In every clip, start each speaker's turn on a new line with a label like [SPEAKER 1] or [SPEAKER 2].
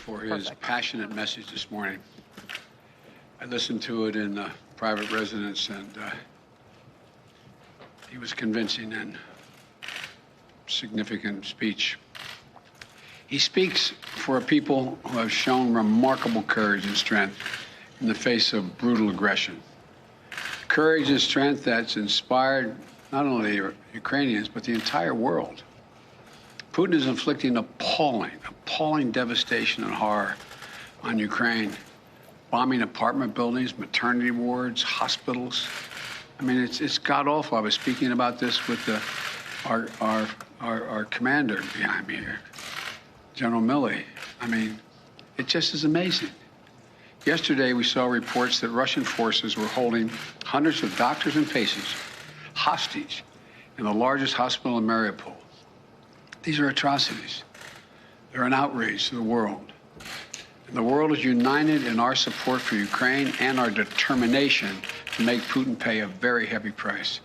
[SPEAKER 1] for his passionate message this morning. I listened to it in private residence, and he was convincing and significant speech. He speaks for a people who have shown remarkable courage and strength in the face of brutal aggression. Courage and strength that's inspired not only Ukrainians, but the entire world. Putin is inflicting appalling devastation and horror on Ukraine, bombing apartment buildings, maternity wards, hospitals. I mean, it's god-awful. I was speaking about this with our commander behind me here, General Milley. I mean, it just is amazing. Yesterday, we saw reports that Russian forces were holding hundreds of doctors and patients hostage in the largest hospital in Mariupol. These are atrocities. They're an outrage to the world. And the world is united in our support for Ukraine and our determination to make Putin pay a very heavy price.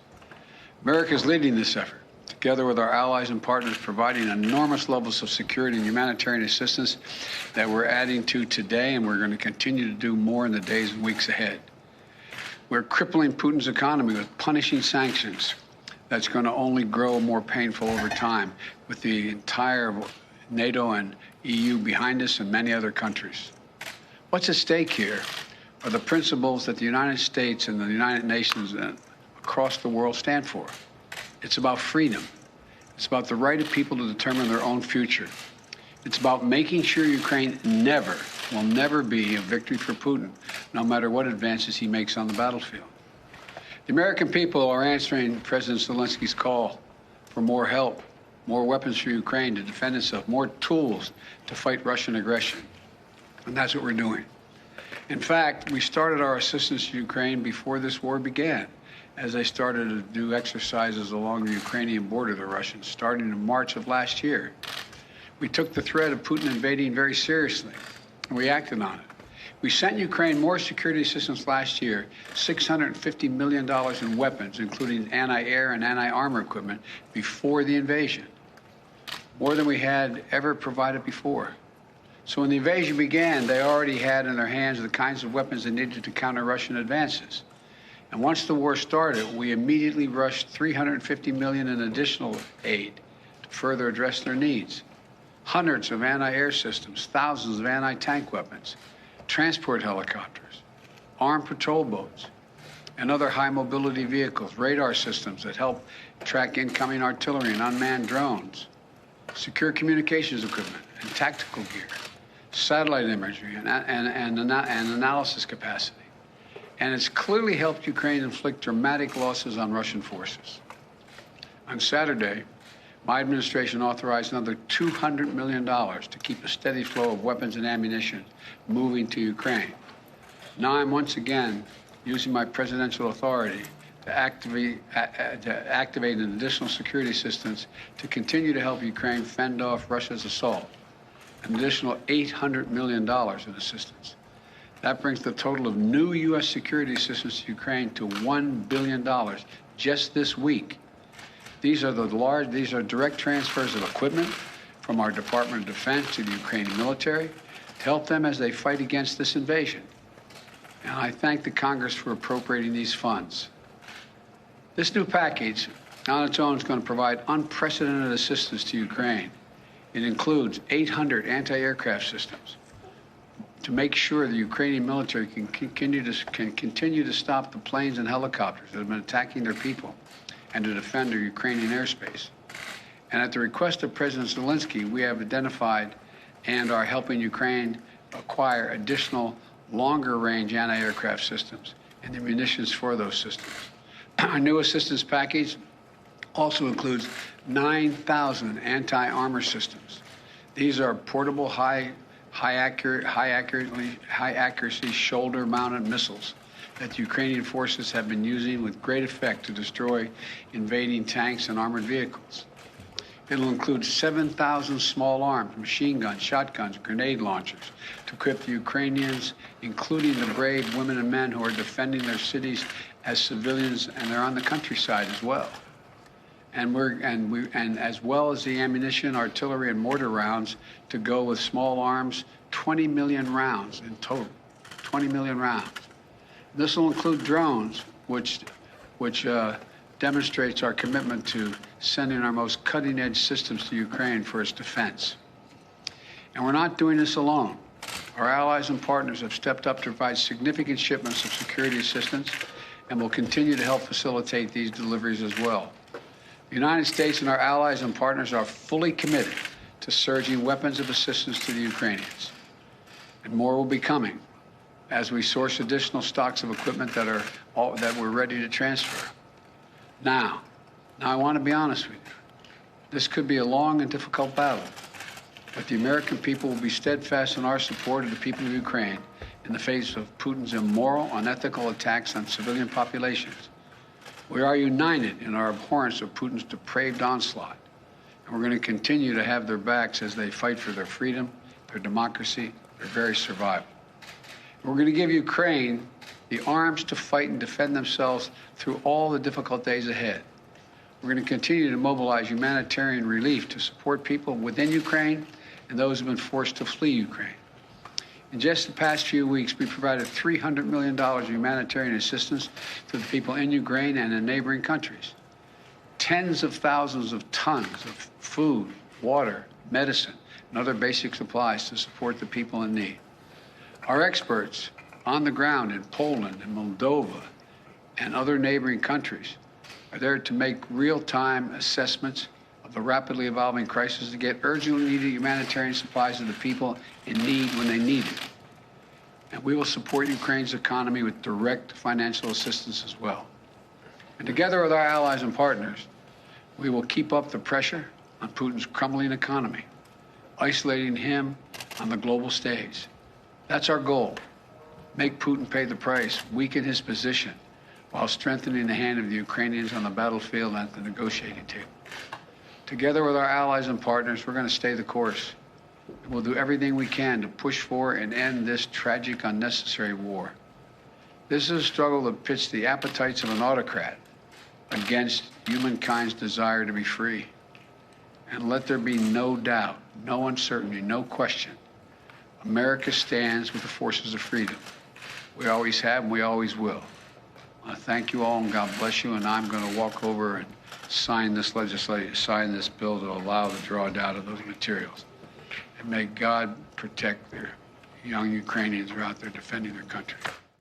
[SPEAKER 1] America is leading this effort, together with our allies and partners, providing enormous levels of security and humanitarian assistance that we're adding to today, and we're going to continue to do more in the days and weeks ahead. We're crippling Putin's economy with punishing sanctions that's going to only grow more painful over time, with the entire NATO and EU behind us and many other countries. What's at stake here are the principles that the United States and the United Nations across the world stand for. It's about freedom. It's about the right of people to determine their own future. It's about making sure Ukraine will never be a victory for Putin, no matter what advances he makes on the battlefield. The American people are answering President Zelensky's call for more help, more weapons for Ukraine to defend itself, more tools to fight Russian aggression. And that's what we're doing. In fact, we started our assistance to Ukraine before this war began, as they started to do exercises along the Ukrainian border, the Russians, starting in March of last year. We took the threat of Putin invading very seriously, and we acted on it. We sent Ukraine more security assistance last year, $650 million in weapons, including anti-air and anti-armor equipment, before the invasion, more than we had ever provided before. So when the invasion began, they already had in their hands the kinds of weapons they needed to counter Russian advances. And once the war started, we immediately rushed $350 million in additional aid to further address their needs. Hundreds of anti-air systems, thousands of anti-tank weapons, transport helicopters, armed patrol boats, and other high-mobility vehicles, radar systems that help track incoming artillery and unmanned drones, secure communications equipment and tactical gear, satellite imagery and analysis capacity. And it's clearly helped Ukraine inflict dramatic losses on Russian forces. On Saturday, my administration authorized another $200 million to keep a steady flow of weapons and ammunition moving to Ukraine. Now I'm once again using my presidential authority to activate an additional security assistance to continue to help Ukraine fend off Russia's assault, an additional $800 million in assistance. That brings the total of new U.S. security assistance to Ukraine to $1 billion just this week. These are direct transfers of equipment from our Department of Defense to the Ukrainian military to help them as they fight against this invasion. And I thank the Congress for appropriating these funds. This new package on its own is going to provide unprecedented assistance to Ukraine. It includes 800 anti-aircraft systems to make sure the Ukrainian military can continue to stop the planes and helicopters that have been attacking their people and to defend their Ukrainian airspace. And at the request of President Zelensky, we have identified and are helping Ukraine acquire additional longer-range anti-aircraft systems and the munitions for those systems. Our new assistance package also includes 9,000 anti-armor systems. These are portable, high accuracy shoulder-mounted missiles that the Ukrainian forces have been using with great effect to destroy invading tanks and armored vehicles. It'll include 7,000 small arms, machine guns, shotguns, grenade launchers to equip the Ukrainians, including the brave women and men who are defending their cities as civilians, and they're on the countryside as well. and as well as the ammunition, artillery, and mortar rounds to go with small arms, 20 million rounds in total. 20 million rounds. This will include drones, which demonstrates our commitment to sending our most cutting-edge systems to Ukraine for its defense. And we're not doing this alone. Our allies and partners have stepped up to provide significant shipments of security assistance and will continue to help facilitate these deliveries as well. The United States and our allies and partners are fully committed to surging weapons of assistance to the Ukrainians. And more will be coming as we source additional stocks of equipment that we're ready to transfer. Now, I want to be honest with you. This could be a long and difficult battle, but the American people will be steadfast in our support of the people of Ukraine in the face of Putin's immoral, unethical attacks on civilian populations. We are united in our abhorrence of Putin's depraved onslaught, and we're going to continue to have their backs as they fight for their freedom, their democracy, their very survival. We're going to give Ukraine the arms to fight and defend themselves through all the difficult days ahead. We're going to continue to mobilize humanitarian relief to support people within Ukraine and those who have been forced to flee Ukraine. In just the past few weeks, we provided $300 million of humanitarian assistance to the people in Ukraine and in neighboring countries. Tens of thousands of tons of food, water, medicine, and other basic supplies to support the people in need. Our experts on the ground in Poland and Moldova and other neighboring countries are there to make real-time assessments of the rapidly evolving crisis to get urgently needed humanitarian supplies to the people in need when they need it. And we will support Ukraine's economy with direct financial assistance as well. And together with our allies and partners, we will keep up the pressure on Putin's crumbling economy, isolating him on the global stage. That's our goal. Make Putin pay the price, weaken his position, while strengthening the hand of the Ukrainians on the battlefield and at the negotiating table. Together with our allies and partners, we're going to stay the course. And we'll do everything we can to push for and end this tragic, unnecessary war. This is a struggle that pits the appetites of an autocrat against humankind's desire to be free. And let there be no doubt, no uncertainty, no question. America stands with the forces of freedom. We always have and we always will. I thank you all and God bless you. And I'm going to walk over and sign this legislation, sign this bill to allow the drawdown of those materials. And may God protect their young Ukrainians who are out there defending their country.